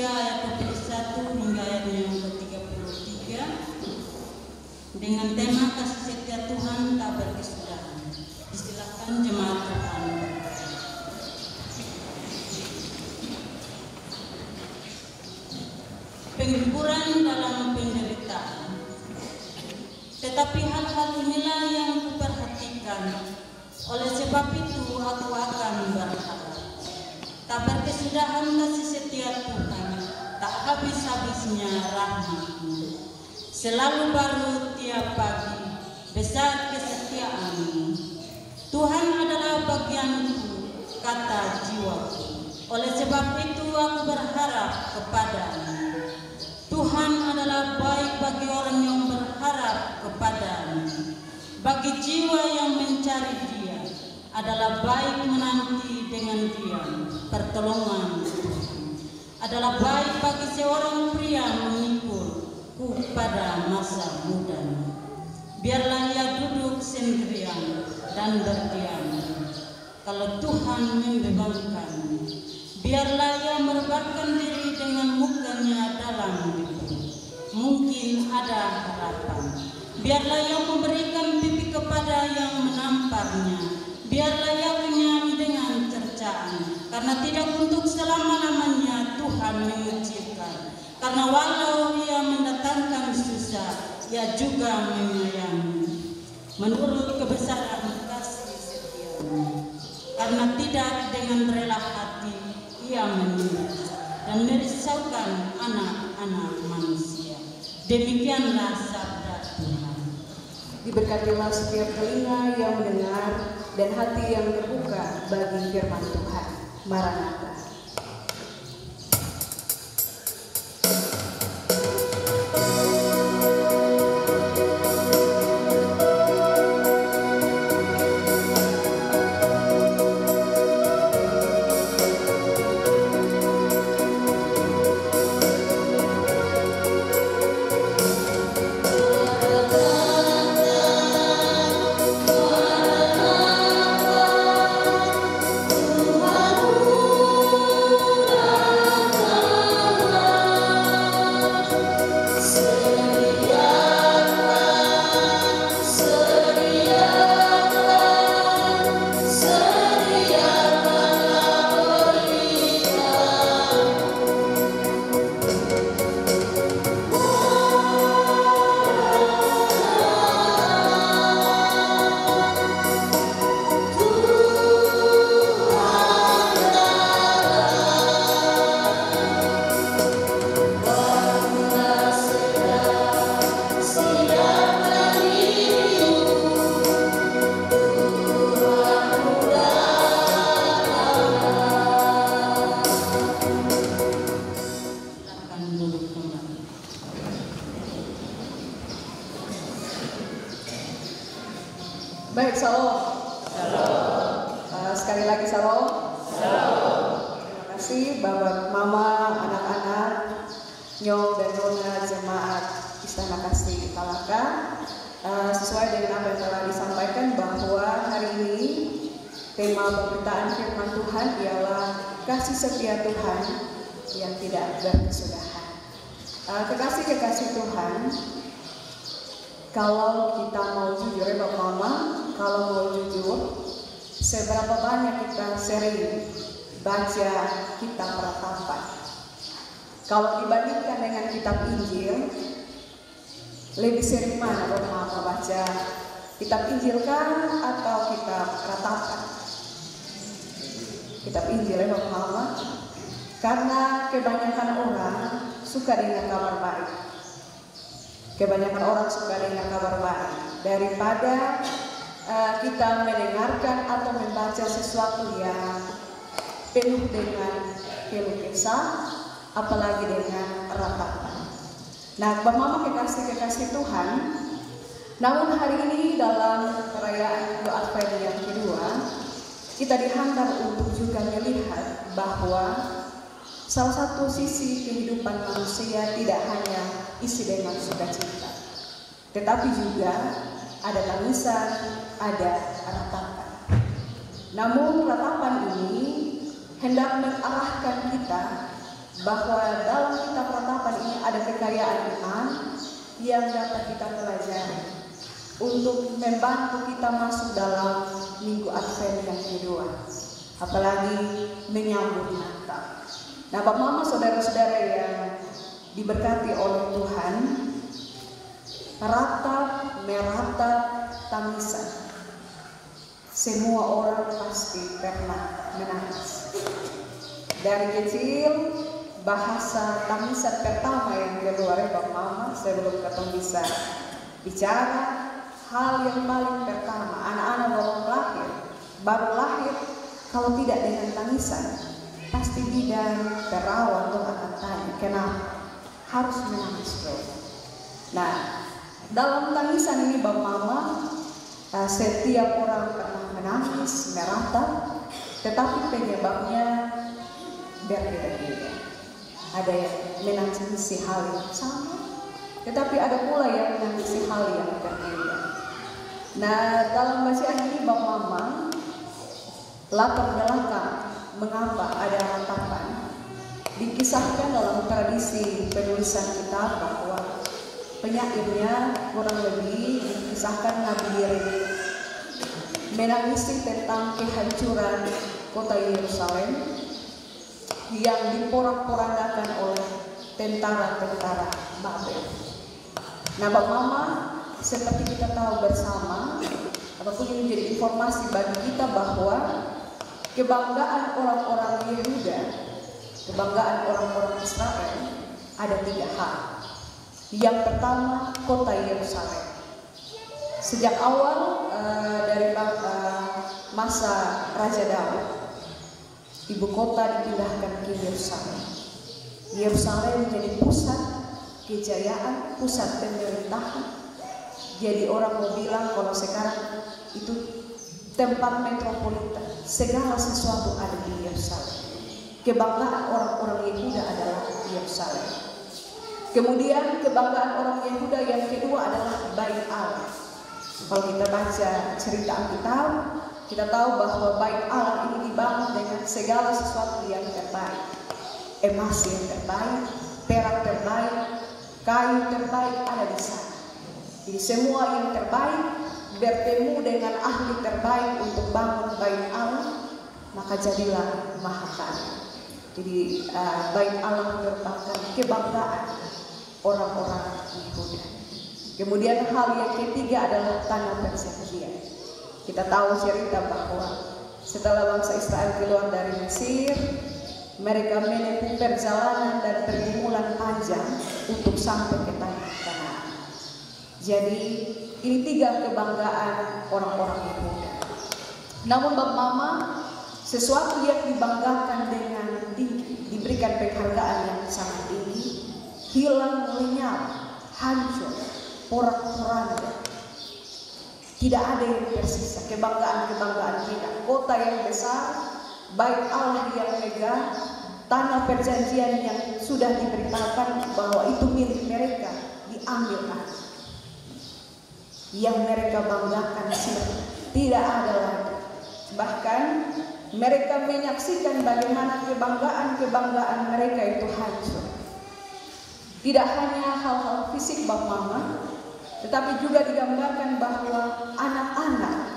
ayat 21 hingga ayatnya yang ke-33 dengan tema kasih setia Tuhan tak berkesudahan. Silakan jemaat Tuhan. Penghiburan dalam penderitaan. Tetapi hal-hal inilah yang kuperhatikan. Oleh sebab itu aku akan berharap. Tak berkesudahan kasih setia Tuhan, tak habis-habisnya rahmat-Mu. Selalu baru tiap pagi, besar kesetiaan-Mu. Tuhan adalah bagianku, kata jiwaku. Oleh sebab itu aku berharap kepada-Mu. Tuhan adalah baik bagi orang yang berharap kepada-Mu. Bagi jiwa yang mencari Dia adalah baik menanti dengan diam pertolongan Tuhan. Adalah baik bagi seorang pria memikulku pada masa mudanya. Biarlah ia duduk sendirian dan berdiam. Kalau Tuhan membebankan, biarlah ia merebahkan diri dengan mukanya dalam hidup. Mungkin ada harapan. Biarlah ia memberikan pipi kepada yang menamparnya. Biarlah ia kenyang dengan cercaan. Karena tidak untuk selama-lamanya Tuhan mengucilkan. Karena walau ia mendatangkan susah, ia juga menyayangi. Menurut kebesaran kasih setia-Mu. Karena tidak dengan rela hati ia menindas dan merisaukan anak-anak manusia. Demikianlah sabda Tuhan. Diberkatilah setiap telinga yang mendengar dan hati yang terbuka bagi firman Tuhan. Maranatha. Baik, salam. Sekali lagi salam. Terima kasih Bapak, Mama, anak-anak, Nyong dan Nona jemaat Istana Kasih Kalaka. Sesuai dengan apa yang telah disampaikan bahwa hari ini tema pemberitaan firman Tuhan ialah kasih setia Tuhan yang tidak berkesudahan. Kekasih-kekasih Tuhan, kalau kita mau jujur ya Bapak Mama, kalau mau jujur, seberapa banyak kita sering baca kitab ratapan? Kalau dibandingkan dengan kitab Injil, lebih sering mana Bapak Mama baca kitab Injil kah atau kitab ratapan? Kitab Injil ya Bapak Mama, karena kebanyakan orang suka dengan kabar baik. Kebanyakan orang suka dengan kabar baik daripada kita mendengarkan atau membaca sesuatu yang penuh dengan keluh kesah, apalagi dengan ratapan. Nah, Bapak Mama kekasih-kekasih Tuhan, namun hari ini dalam perayaan Idul Adha yang kedua, kita dihantar untuk juga melihat bahwa salah satu sisi kehidupan manusia tidak hanya isi dengan sukacita, tetapi juga ada tangisan, ada ratapan. Namun ratapan ini hendak mengarahkan kita bahwa dalam kitab ratapan ini ada kekayaan iman yang dapat kita pelajari untuk membantu kita masuk dalam minggu Advent yang kedua, apalagi menyambut Natal. Nah, Bapak Mama, saudara-saudara yang diberkati oleh Tuhan, ratap, meratap, tangisan. Semua orang pasti pernah menangis. Dari kecil, bahasa tangisan pertama yang keluar Bapak Mama sebelum ketemu bisa bicara, hal yang paling pertama anak-anak baru lahir, kalau tidak dengan tangisan, pasti bidan, perawat tuh akan tanya kenapa harus menangis bro. Nah, dalam tangisan ini Bapak Mama, setiap orang pernah menangis, meratap, tetapi penyebabnya berbeda-beda. Ada yang menangisi hal yang sama, tetapi ada pula yang menangisi hal yang berbeda. Nah, dalam bacaan ini Bapak Mama, latar belakang mengapa ada ratapan dikisahkan dalam tradisi penulisan kitab bahwa penyairnya kurang lebih dikisahkan Nabi Yeremia menangisi tentang kehancuran kota Yerusalem yang diporak-porandakan oleh tentara-tentara Babel. Nah, Bapak Mama, seperti kita tahu bersama, ataupun ini menjadi informasi bagi kita bahwa kebanggaan orang-orang Yehuda, kebanggaan orang-orang Israel ada 3 hal. Yang pertama, kota Yerusalem. Sejak awal dari masa Raja Daud, ibu kota dipindahkan ke Yerusalem. Yerusalem menjadi pusat kejayaan, pusat pemerintahan. Jadi orang mau bilang kalau sekarang itu tempat metropolitan, segala sesuatu ada di Yerusalem. Kebanggaan orang-orang Yehuda adalah Yerusalem. Kemudian kebanggaan orang Yehuda yang kedua adalah Bait Allah. Kalau kita baca cerita Alkitab, kita tahu bahwa Bait Allah ini dibangun dengan segala sesuatu yang terbaik. Emas yang terbaik, perak terbaik, kayu terbaik ada di sana. Jadi semua yang terbaik bertemu dengan ahli terbaik untuk bangun Bait Allah, maka jadilah mahakota. Jadi Bait Allah merupakan kebanggaan orang-orang Yehuda. Kemudian hal yang ketiga adalah tanah perjanjian. Kita tahu cerita bahwa setelah bangsa Israel keluar dari Mesir, mereka menempuh perjalanan dan pergumulan panjang untuk sampai ke tanah Kanaan. Jadi ini 3 kebanggaan orang-orang Yehuda. Namun Bapak Mama, sesuatu yang dibanggakan dengan tinggi, diberikan penghargaan yang sangat tinggi, hilang, lenyap, hancur, porak-poranda. Tidak ada yang tersisa. Kebanggaan-kebanggaan kita, kota yang besar, Bait Allah yang megah, tanah perjanjian yang sudah diberitakan bahwa itu milik mereka, diambil alih. Yang mereka banggakan sudah tidak ada lagi. Bahkan mereka menyaksikan bagaimana kebanggaan-kebanggaan mereka itu hancur. Tidak hanya hal-hal fisik Bapak Mama, tetapi juga digambarkan bahwa anak-anak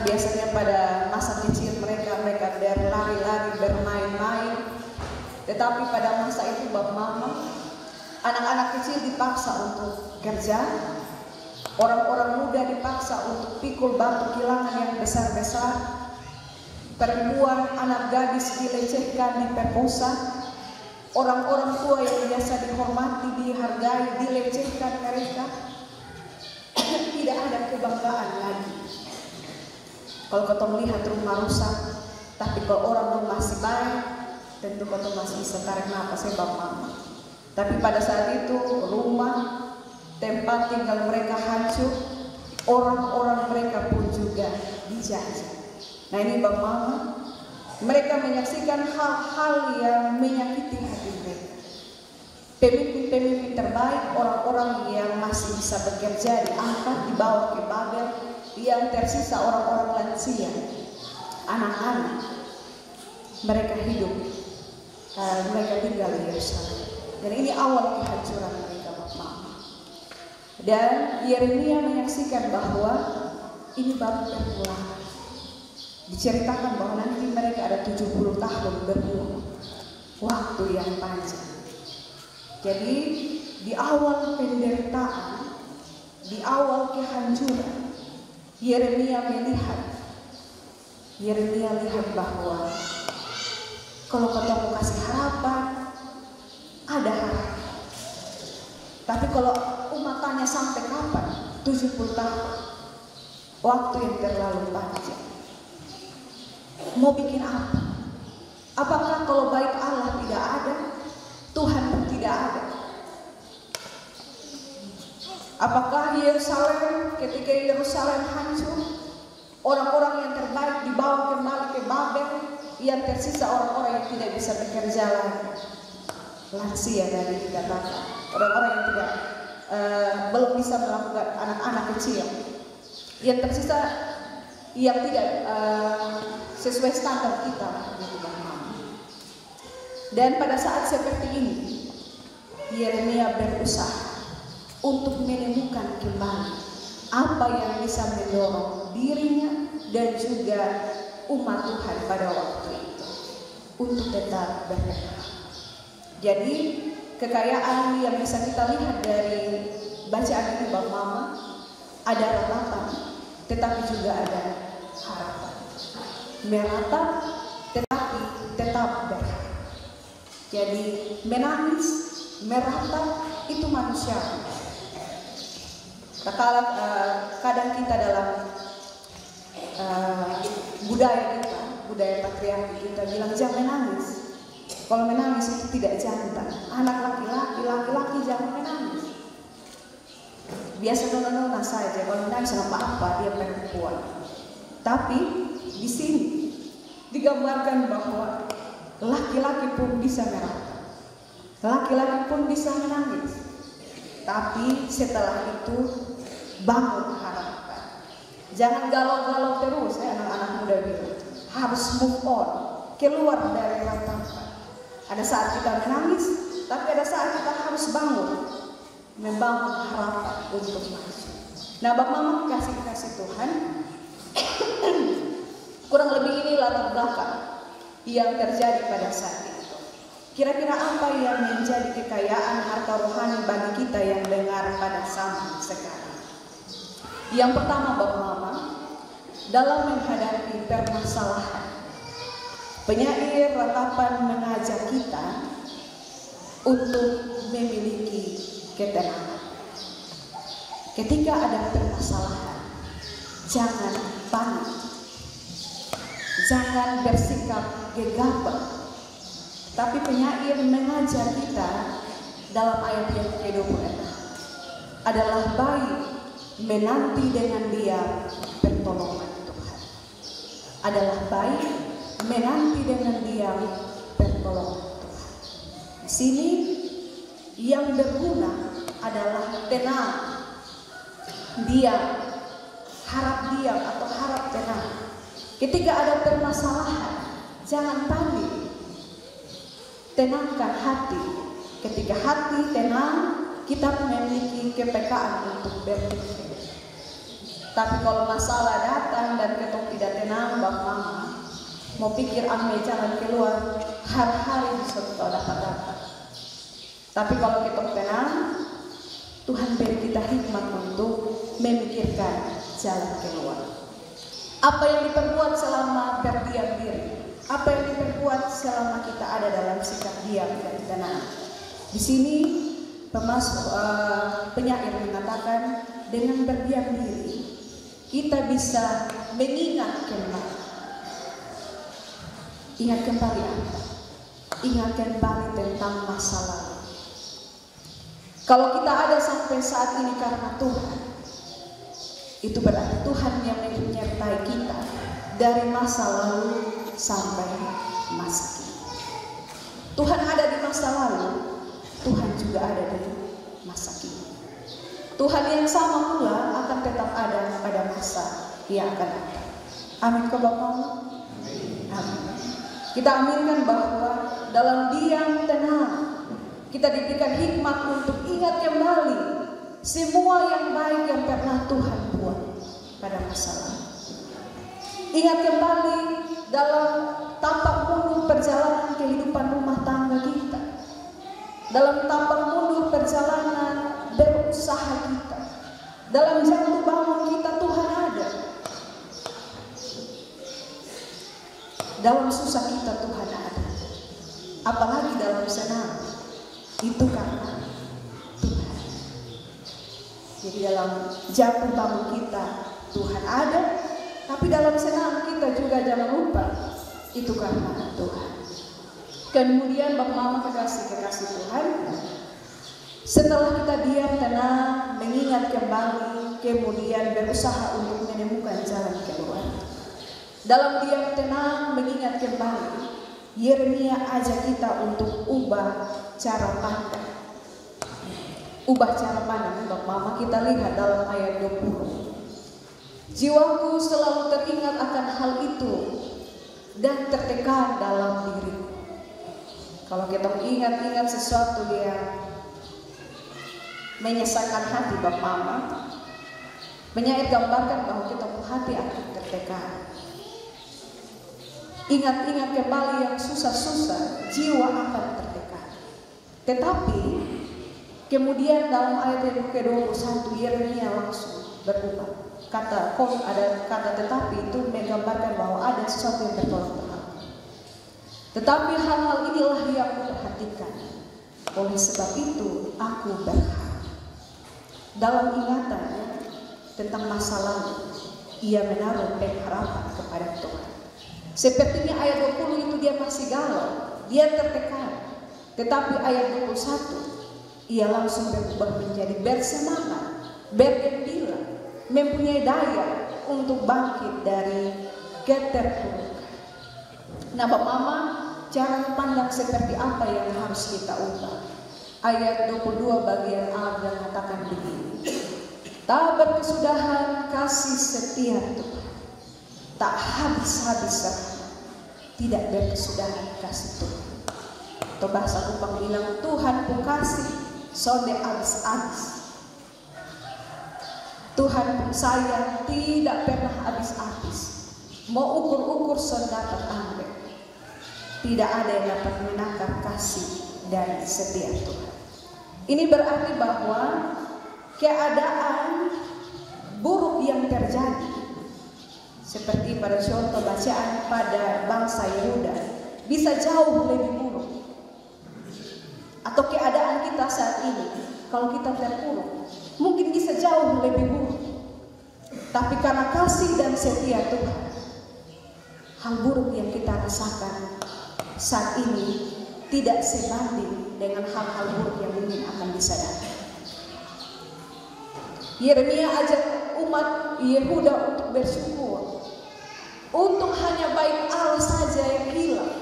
biasanya pada masa kecil mereka berlari-lari, bermain-main. Tetapi pada masa itu Bapak Mama, anak-anak kecil dipaksa untuk kerja, orang-orang muda dipaksa untuk pikul batu kilangan yang besar-besar, perempuan, anak gadis dilecehkan, diperkosa, orang-orang tua yang biasa dihormati, dihargai, dilecehkan mereka. Tidak ada kebanggaan lagi. Kalau kau melihat rumah rusak, tapi kalau orang masih baik, tentu kau masih bisa tarik nafas Bapak Mama. Tapi pada saat itu rumah, tempat tinggal mereka hancur, orang-orang mereka pun juga dijajah. Nah ini Bapak Mama, mereka menyaksikan hal-hal yang menyakiti hati mereka. Pemimpin-pemimpin terbaik, orang-orang yang masih bisa bekerja diangkat, dibawa ke Babel. Yang tersisa orang-orang lansia, anak-anak, mereka hidup mereka tinggal di Yerusalem. Dan ini awal kehancuran mereka, Bapak Mama. Dan Yeremia menyaksikan bahwa ini baru permulaan. Diceritakan bahwa nanti mereka ada 70 tahun berbunuh, waktu yang panjang. Jadi di awal penderitaan, di awal kehancuran, Yeremia lihat bahwa kalau ketemu kasih harapan, ada harapan. Tapi kalau umat tanya sampai kapan? 70 tahun, waktu yang terlalu panjang. Mau bikin apa? Apakah kalau baik Allah tidak ada, Tuhan pun tidak ada? Apakah Yerusalem, ketika Yerusalem hancur, orang-orang yang terbaik dibawa kembali ke Babel, yang tersisa orang-orang yang tidak bisa bekerja lagi? Lansia dari dikatakan, orang-orang yang tidak belum bisa melakukan, anak-anak kecil, yang tersisa yang tidak sesuai standar kita. Dan pada saat seperti ini, Yeremia berusaha untuk menemukan kembali apa yang bisa mendorong dirinya dan juga umat Tuhan pada waktu itu untuk tetap bertahan. Jadi kekayaan yang bisa kita lihat dari bacaan ini, Bapak Mama, ada ratapan, tetapi juga ada harapan. Meratap tetapi tetap berharap. Jadi menangis, meratap itu manusiawi. Kadang kita dalam budaya patriarki kita bilang jangan menangis. Kalau menangis itu tidak jantan. Anak laki-laki jangan menangis. Biasa nona saja, kalau menangis apa-apa dia perempuan. Tapi di sini digambarkan bahwa laki-laki pun bisa meratap, laki-laki pun bisa menangis. Tapi setelah itu bangun harapan. Jangan galau-galau terus, anak-anak muda bilang. Harus move on, keluar dari ratapan. Ada saat kita menangis, tapi ada saat kita harus bangun, membangun harapan untuk maju. Nah, Bapak Mama kasih Tuhan, kurang lebih ini latar belakang yang terjadi pada saat itu. Kira-kira apa yang menjadi kekayaan harta rohani bagi kita yang dengar pada zaman sekarang? Yang pertama, Bapak Mama, dalam menghadapi permasalahan, penyair ratapan mengajak kita untuk memiliki ketenangan. Ketika ada permasalahan, jangan panik, jangan bersikap gegabah. Tapi penyair mengajar kita dalam ayat yang ke-26 adalah baik menanti dengan diam pertolongan Tuhan. Adalah baik menanti dengan diam pertolongan Tuhan. Di sini yang berguna adalah tenang, diam, harap diam atau harap tenang. Ketika ada permasalahan, jangan panik. Tenangkan hati. Ketika hati tenang, kita memiliki kepekaan untuk berpikir. Tapi kalau masalah datang dan kita tidak tenang, Bapak Mama, mau pikir ame jalan keluar, hari-hari bisa kita dapat. Tapi kalau kita tenang, Tuhan beri kita hikmat untuk memikirkan jalan keluar. Apa yang diperbuat selama berdiam diri? Apa yang diperbuat selama kita ada dalam sikap diam dan tenang? Di sini penyair mengatakan dengan berdiam diri kita bisa mengingat kembali. Ingat kembali apa? Ingat kembali tentang masa lalu. Kalau kita ada sampai saat ini karena Tuhan, itu berarti Tuhan yang menyertai kita dari masa lalu sampai masa kini. Tuhan ada di masa lalu, Tuhan juga ada di masa kini. Tuhan yang sama pula akan tetap ada pada masa yang akan datang. Amin, Bapak. Amin. Kita aminkan bahwa dalam diam tenang, kita diberikan hikmat untuk ingat kembali semua yang baik yang pernah Tuhan buat pada masa lalu. Ingat kembali dalam tapak mundur perjalanan kehidupan rumah tangga kita, dalam tapak mundur perjalanan berusaha kita, dalam jatuh bangun kita Tuhan ada, dalam susah kita Tuhan ada, apalagi dalam senang, itu karena Tuhan. Jadi dalam jatuh bangun kita Tuhan ada, tapi dalam senang kita juga jangan lupa itu karena Tuhan. Kemudian Bapak Mama kekasih Tuhan, setelah kita diam tenang, mengingat kembali, kemudian berusaha untuk menemukan jalan keluar. Dalam diam tenang, mengingat kembali, Yeremia ajak kita untuk ubah cara pandang. Ubah cara pandang, Bapak Mama, kita lihat dalam ayat 20. Jiwaku selalu teringat akan hal itu dan tertekan dalam diriku. Kalau kita ingat-ingat sesuatu yang menyesakkan hati Bapak Mama, menyait gambarkan bahwa kita hati akan tertekan. Ingat-ingat kembali yang susah-susah, jiwa akan tertekan. Tetapi kemudian dalam ayat yang ke-21 Yeremia langsung berubah. Ada kata tetapi itu menggambarkan bahwa ada sesuatu yang bertolak belakang. Tetapi hal-hal inilah yang aku perhatikan. Oleh sebab itu aku berharap. Dalam ingatannya tentang masa lalu, ia menaruh pengharapan kepada Tuhan. Sepertinya ayat 20 itu dia masih galau, dia tertekan. Tetapi ayat 21, ia langsung berubah menjadi bersemangat, bergembira, mempunyai daya untuk bangkit dari keterpurukan. Nah Bapak Mama, cara pandang seperti apa yang harus kita ubah? Ayat 22 bagian A mengatakan begini. Tak berkesudahan kasih setia Tuhan, tak habis-habis rahmat, tidak berkesudahan kasih Tuhan. Atau bahasa Kupang bilang, Tuhan pun kasih sonde habis-habis. Tuhan pun sayang tidak pernah habis-habis. Mau ukur-ukur son dapat ambil. Tidak ada yang dapat menakar kasih dan setia Tuhan. Ini berarti bahwa keadaan buruk yang terjadi, seperti pada contoh bacaan pada bangsa Yehuda, bisa jauh lebih buruk. Atau keadaan kita saat ini, kalau kita terpuruk, mungkin bisa jauh lebih buruk. Tapi karena kasih dan setia Tuhan, hal buruk yang kita rasakan saat ini tidak sebanding dengan hal-hal buruk yang mungkin akan bisa datang. Yeremia ajak umat Yehuda untuk bersyukur, untuk hanya baik Allah saja yang hilang,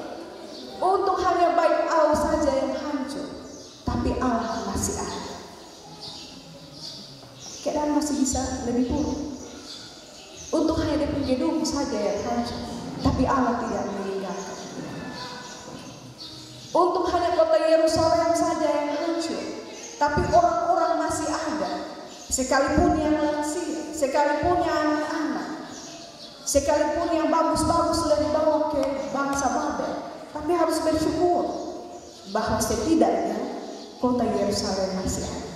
untuk hanya baik Allah saja yang hancur, tapi Allah masih ada. Keadaan masih bisa lebih buruk. Untuk hanya gedung saja yang hancur, tapi Allah tidak meninggalkan. Untuk hanya kota Yerusalem saja yang hancur, tapi orang-orang masih ada. Sekalipun yang lansia, sekalipun yang anak-anak, sekalipun yang bagus-bagus sudah dibawa ke bangsa Babel, tapi harus bersyukur bahwa setidaknya kota Yerusalem masih ada.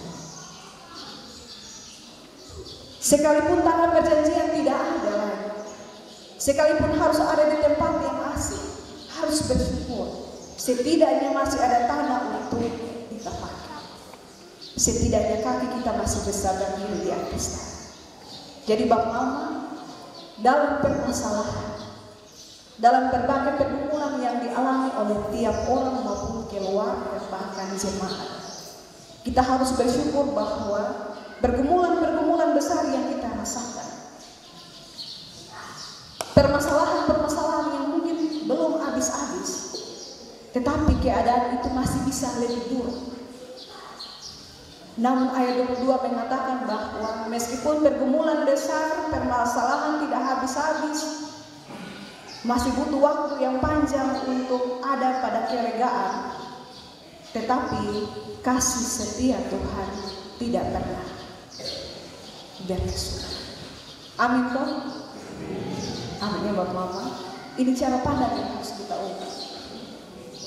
Sekalipun tanah perjanjian tidak ada lagi, sekalipun harus ada di tempat yang asing, harus bersyukur. Setidaknya masih ada tanah untuk kita pakai. Setidaknya kaki kita masih bisa berdiri di atas tanah. Jadi Bapak Mama, dalam permasalahan, dalam berbagai pergumulan yang dialami oleh tiap orang maupun keluarga bahkan jemaat, kita harus bersyukur bahwa pergumulan-pergumulan besar yang kita rasakan, permasalahan-permasalahan yang mungkin belum habis-habis, tetapi keadaan itu masih bisa lebih buruk. Namun ayat 22 mengatakan bahwa meskipun pergumulan besar, permasalahan tidak habis-habis, masih butuh waktu yang panjang untuk ada pada kelegaan, tetapi kasih setia Tuhan tidak pernah berkesudahan. Amin toh? Amin ya Bapak Mama. Ini cara pandang yang harus kita ubah.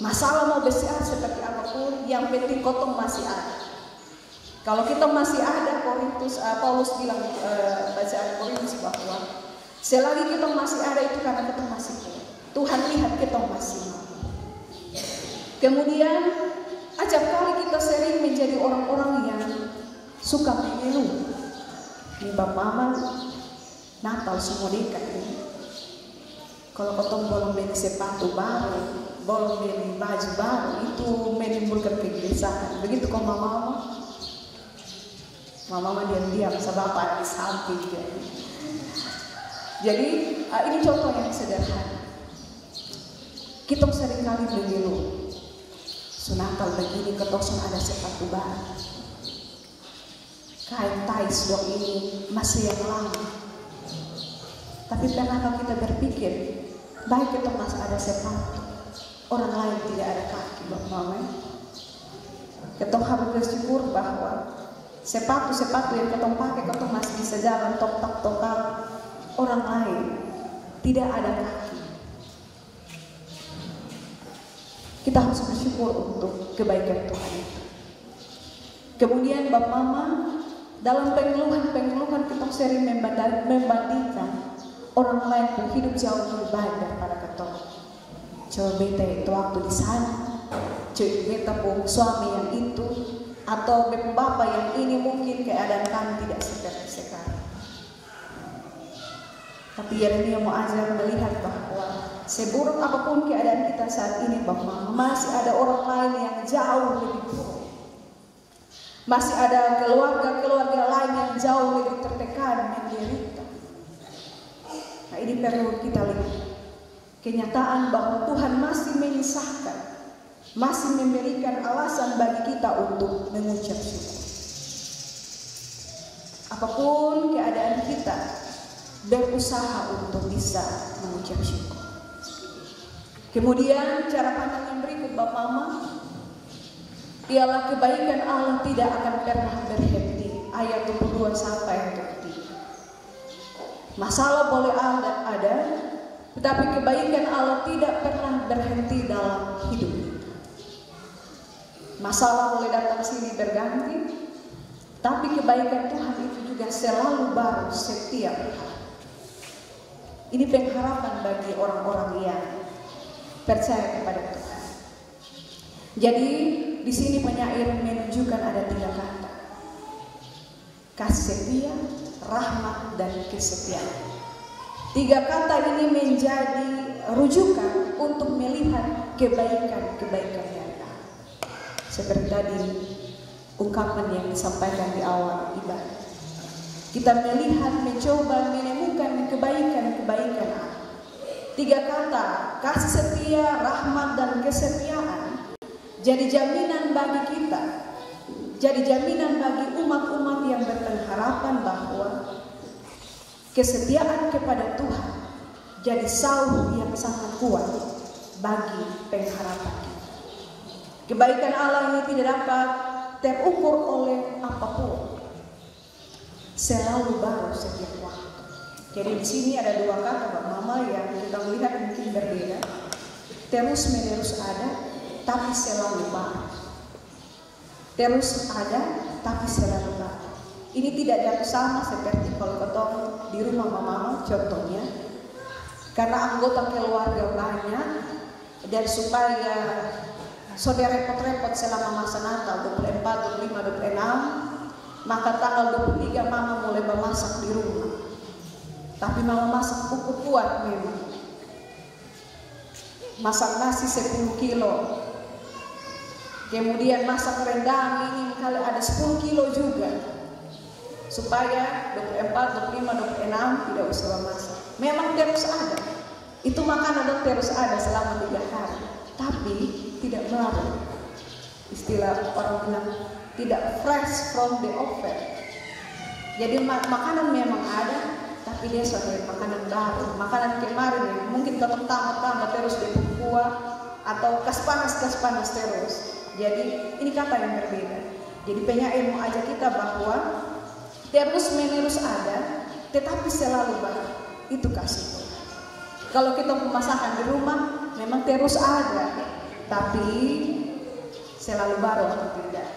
Masalah mau besar seperti apapun, yang penting kotong masih ada. Kalau kita masih ada, Paulus bilang bacaan Korintus bahwa selagi kita masih ada itu karena kita masih kuat. Tuhan lihat kita masih mampu. Kemudian acap kali kita sering menjadi orang-orang yang suka mengeluh. Ini Bapak Mama, Natal semua dekat ini. Kalau kita belum beli sepatu baru, belum beli baju baru, itu menimbulkan kegelisahan. Begitu kok Mama diam-diam sebab ada di samping. Jadi ini contoh yang sederhana. Kita seringkali mengeluh, Natal begini ketosong ada sepatu baru, kain tais dok ini masih yang lama. Tapi pernahkah kita berpikir, baik kita masih ada sepatu, orang lain tidak ada kaki, Bapak Mama? Kita harus bersyukur bahwa sepatu yang kita pakai, kita masih bisa jalan tok-tok-tokak. Orang lain tidak ada kaki. Kita harus bersyukur untuk kebaikan Tuhan itu. Kemudian Bapak Mama, dalam pengeluhan kita sering membandingkan orang lain pun hidup jauh lebih baik daripada kita. Coba beta itu waktu di sana, coba beta pun suami yang itu, atau bapak yang ini mungkin keadaan kami tidak seperti sekarang. Tapi Yeremia mau ajar melihat bahwa seburuk apapun keadaan kita saat ini, Bapak Mama, masih ada orang lain yang jauh lebih buruk. Masih ada keluarga lain yang jauh lebih tertekan, menderita. Nah, ini perlu kita lihat. Kenyataan bahwa Tuhan masih menyisahkan, masih memberikan alasan bagi kita untuk mengucap syukur. Apapun keadaan kita, berusaha untuk bisa mengucap syukur. Kemudian cara pandang yang berikut Bapak Mama, ialah kebaikan Allah tidak akan pernah berhenti. Ayat 22 sampai ayat 23. Masalah boleh ada, tetapi kebaikan Allah tidak pernah berhenti dalam hidup kita. Masalah boleh datang sini berganti, tapi kebaikan Tuhan itu juga selalu baru setiap hari. Ini pengharapan bagi orang-orang yang percaya kepada Tuhan. Jadi di sini penyair menunjukkan ada 3 kata: kasih setia, rahmat, dan kesetiaan. 3 kata ini menjadi rujukan untuk melihat kebaikan-kebaikan yang ada. Seperti tadi ungkapan yang disampaikan di awal ibadah. Kita melihat, mencoba menemukan kebaikan-kebaikan Allah. 3 kata, kasih setia, rahmat, dan kesetiaan, jadi jaminan bagi kita, jadi jaminan bagi umat-umat yang berpengharapan bahwa kesetiaan kepada Tuhan jadi sauh yang sangat kuat bagi pengharapan kita. Kebaikan Allah ini tidak dapat terukur oleh apapun, selalu baru setiap waktu. Jadi di sini ada 2 kata Bapak Mama yang kita melihat mungkin berbeda. Terus menerus ada, tapi selalu baru. Terus ada, tapi selalu baru. Ini tidak jatuh sama seperti kalau ketemu di rumah Mama, contohnya. Karena anggota keluarga banyak, dan supaya saudara repot-repot selama masa Natal 24, 25, 26, maka tanggal 23 Mama mulai memasak di rumah. Tapi Mama masak cukup kuat memang. Masak nasi 10 kilo. Kemudian masak rendang ini kali ada 10 kilo juga. Supaya 24, 25, 26 tidak usah memasak. Memang terus ada. Itu makanan terus ada selama 3 hari. Tapi tidak baru. Istilah orang bilang tidak fresh from the oven. Jadi makanan memang ada, tapi dia sudah makanan baru, makanan kemarin ya, mungkin kalau tambah terus di kuah atau kas panas terus. Jadi ini kata yang berbeda. Jadi penyair mau ajak kita bahwa terus menerus ada, tetapi selalu baru. Itu kasih Tuhan. Kalau kita masakan di rumah memang terus ada, tapi selalu baru atau tidak.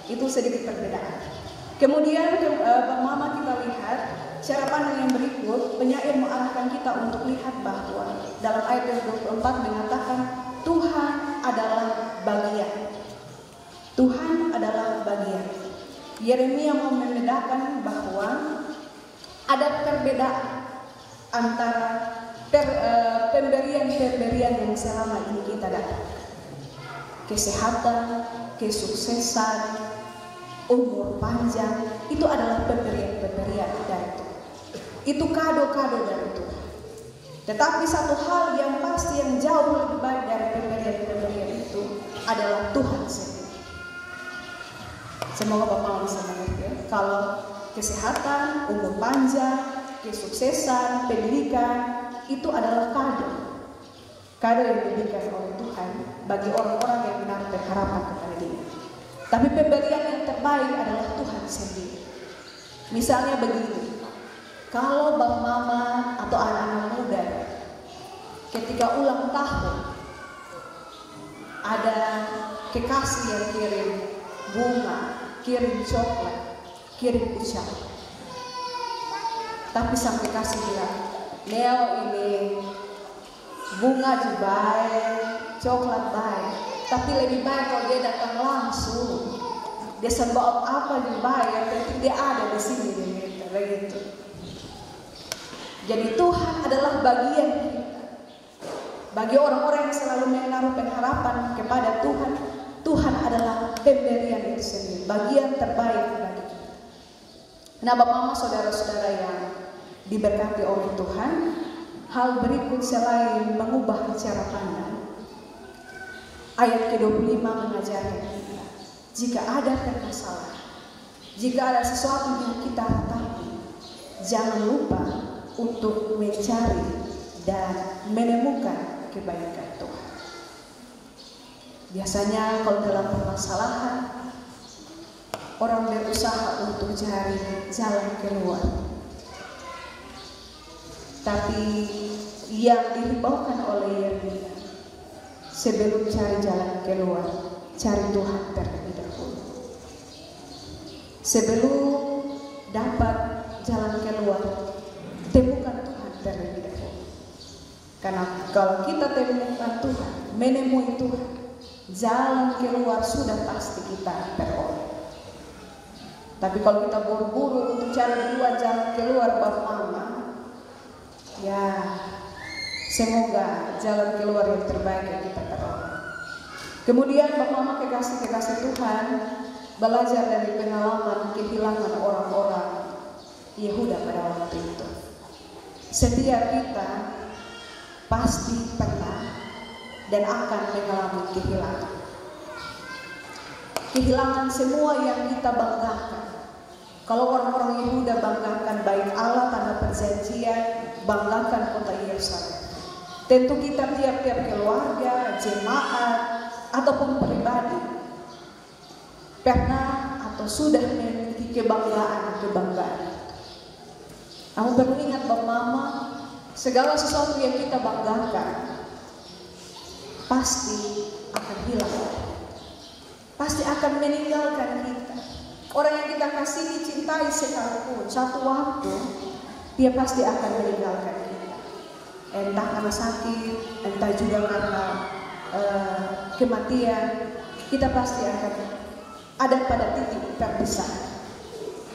Itu sedikit perbedaan. Kemudian Mama kita lihat cara pandang yang berikut. Penyair mengarahkan kita untuk lihat bahwa dalam ayat yang 24 mengatakan Tuhan adalah bagian. Tuhan adalah bagian. Yeremia mau membedakan bahwa ada perbedaan antara pemberian yang selama ini kita dapat. Kesehatan, kesuksesan, umur panjang, itu adalah pemberian dari Tuhan. Itu kado-kado dari Tuhan. Tetapi satu hal yang pasti yang jauh lebih baik dari pemberian itu adalah Tuhan sendiri. Semoga Bapak bisa mengerti ya. Kalau kesehatan, umur panjang, kesuksesan, pendidikan itu adalah kado yang diberikan oleh Tuhan bagi orang-orang yang benar berharapan kepada Dia. Tapi pemberian yang terbaik adalah Tuhan sendiri. Misalnya begini, kalau Bapak Mama atau anak-anak muda ketika ulang tahun ada kekasih yang kirim bunga, kirim coklat, kirim ucapan. Tapi sang kekasih bilang, Neo ini bunga juga baik, coklat baik, tapi lebih baik kalau dia datang langsung. Dia sebab apa juga baik, yang penting dia ada di sini begitu. Jadi Tuhan adalah bagian kita. Bagi orang-orang yang selalu menaruh pengharapan kepada Tuhan, Tuhan adalah pemberian itu sendiri, bagian terbaik bagi kita. Nah, Bapak Mama, saudara-saudara yang diberkati oleh Tuhan, hal berikut selain mengubah cara pandang, ayat ke-25 mengajarkan kita, jika ada permasalahan, jika ada sesuatu yang kita hadapi, jangan lupa untuk mencari dan menemukan kebaikan Tuhan. Biasanya kalau dalam permasalahan, orang berusaha untuk cari jalan keluar. Tapi yang dihimbaukan oleh Yeremia, sebelum cari jalan keluar, cari Tuhan terlebih dahulu. Sebelum dapat jalan keluar, temukan Tuhan terlebih dahulu. Karena kalau kita temukan Tuhan, menemui Tuhan, jalan keluar sudah pasti kita peroleh. Tapi kalau kita buru-buru untuk cari duluan jalan keluar, Bapak Mama, ya semoga jalan keluar yang terbaik yang kita peroleh. Kemudian Bapak Mama kekasih Tuhan, belajar dari pengalaman kehilangan orang-orang Yehuda pada waktu itu. Setiap kita pasti pernah dan akan mengalami kehilangan. Kehilangan semua yang kita banggakan. Kalau orang-orang Yehuda banggakan bait Allah, tanah perjanjian, banggakan kota Yerusalem. Tentu kita tiap-tiap keluarga, jemaat, ataupun pribadi pernah atau sudah memiliki kebanggaan. Namun perlu ingat Bapak Mama, segala sesuatu yang kita banggakan pasti akan hilang, pasti akan meninggalkan kita. Orang yang kita kasihi, cintai sekalipun, satu waktu dia pasti akan meninggalkan kita. Entah karena sakit, entah juga karena kematian, kita pasti akan ada pada titik terpisah,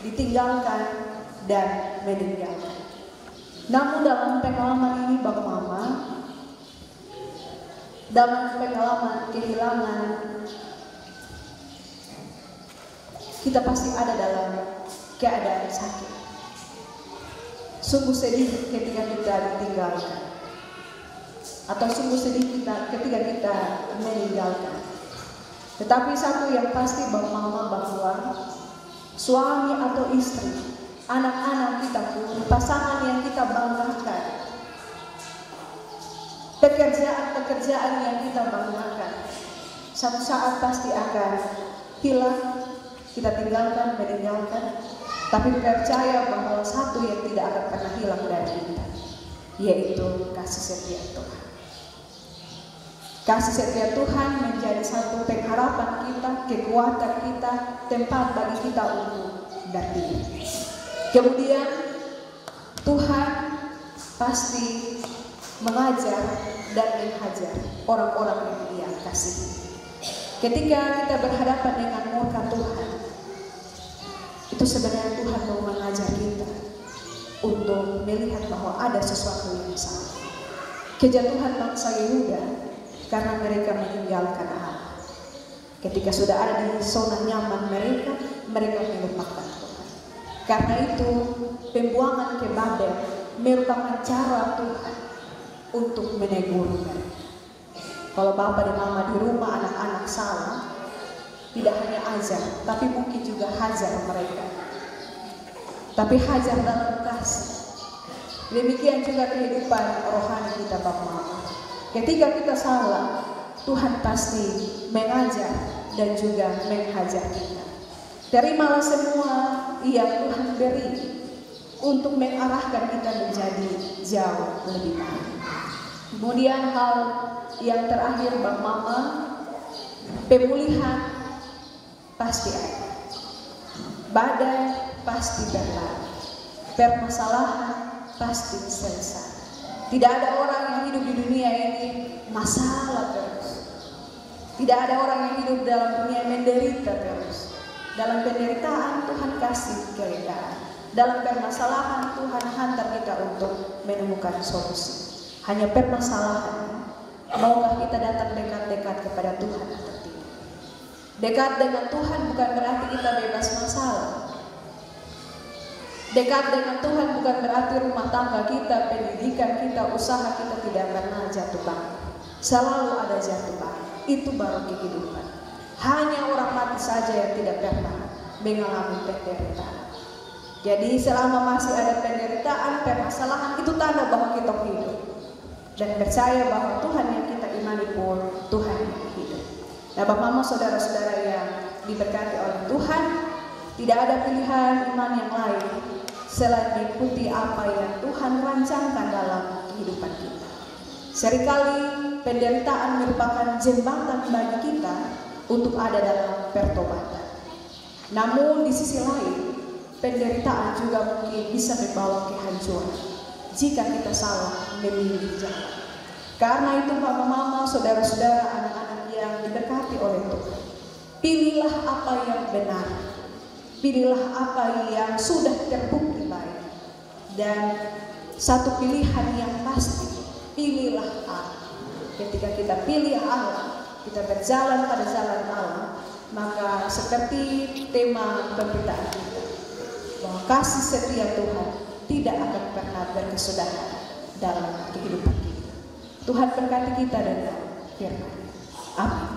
ditinggalkan dan meninggalkan. Namun dalam pengalaman ini Bapak Mama, dalam pengalaman kehilangan, kita pasti ada dalam keadaan sakit. Sungguh sedih ketika kita ditinggalkan, atau sungguh sedih ketika kita meninggalkan. Tetapi satu yang pasti Bapak Mama, bahwa suami atau istri anak-anak kita pun, pasangan yang kita banggakan, pekerjaan-pekerjaan yang kita banggakan, suatu saat pasti akan hilang, kita tinggalkan, meninggalkan. Tapi percaya bahwa satu yang tidak akan pernah hilang dari kita, yaitu kasih setia Tuhan. Kasih setia Tuhan menjadi satu pengharapan kita, kekuatan kita, tempat bagi kita untuk berdiri. Kemudian Tuhan pasti mengajar dan menghajar orang-orang yang Dia kasihi. Ketika kita berhadapan dengan murka Tuhan, itu sebenarnya Tuhan mau mengajar kita untuk melihat bahwa ada sesuatu yang salah. Kejatuhan bangsa Yehuda karena mereka meninggalkan Allah. Ketika sudah ada di zona nyaman mereka melupakan Tuhan. Karena itu pembuangan ke Babel merupakan cara Tuhan untuk menegur mereka. Kalau bapak dan mama di rumah anak-anak salah, tidak hanya ajar, tapi mungkin juga hajar mereka. Tapi hajar dalam kasih. Demikian juga kehidupan rohani kita bapak mama. Ketika kita salah, Tuhan pasti mengajar dan juga menghajar kita. Terimalah semua yang Tuhan beri untuk mengarahkan kita menjadi jauh lebih baik. Kemudian hal yang terakhir Bang Mama, pemulihan pasti ada. Badai pasti berlalu. Permasalahan pasti selesai. Tidak ada orang yang hidup di dunia ini masalah terus. Tidak ada orang yang hidup dalam dunia menderita terus. Dalam penderitaan Tuhan kasih kelegaan. Dalam permasalahan Tuhan hantar kita untuk menemukan solusi. Hanya permasalahan, maukah kita datang dekat-dekat kepada Tuhan atau tidak? Dekat dengan Tuhan bukan berarti kita bebas masalah. Dekat dengan Tuhan bukan berarti rumah tangga kita, pendidikan kita, usaha kita tidak pernah jatuh bangun. Selalu ada jatuh bangun. Itu baru kehidupan. Hanya orang mati saja yang tidak pernah mengalami penderitaan. Jadi selama masih ada penderitaan, permasalahan, itu tanda bahwa kita hidup. Dan percaya bahwa Tuhan yang kita imani pun Tuhan yang hidup. Nah Bapak Mama saudara-saudara yang diberkati oleh Tuhan, tidak ada pilihan iman yang lain selain mengikuti apa yang Tuhan rancangkan dalam kehidupan kita. Seringkali penderitaan merupakan jembatan bagi kita untuk ada dalam pertobatan. Namun di sisi lain, penderitaan juga mungkin bisa membawa kehancuran jika kita salah memilih jalan. Karena itu mama-mama, saudara-saudara, anak-anak yang diberkati oleh Tuhan, pilihlah apa yang benar, pilihlah apa yang sudah terbukti baik, dan satu pilihan yang pasti, pilihlah Allah. Ketika kita pilih Allah, kita berjalan pada jalan Allah, maka seperti tema pemberitaan kita, bahwa kasih setia Tuhan tidak akan pernah berkesudahan dalam kehidupan kita. Tuhan berkati kita dengan firman. Amin.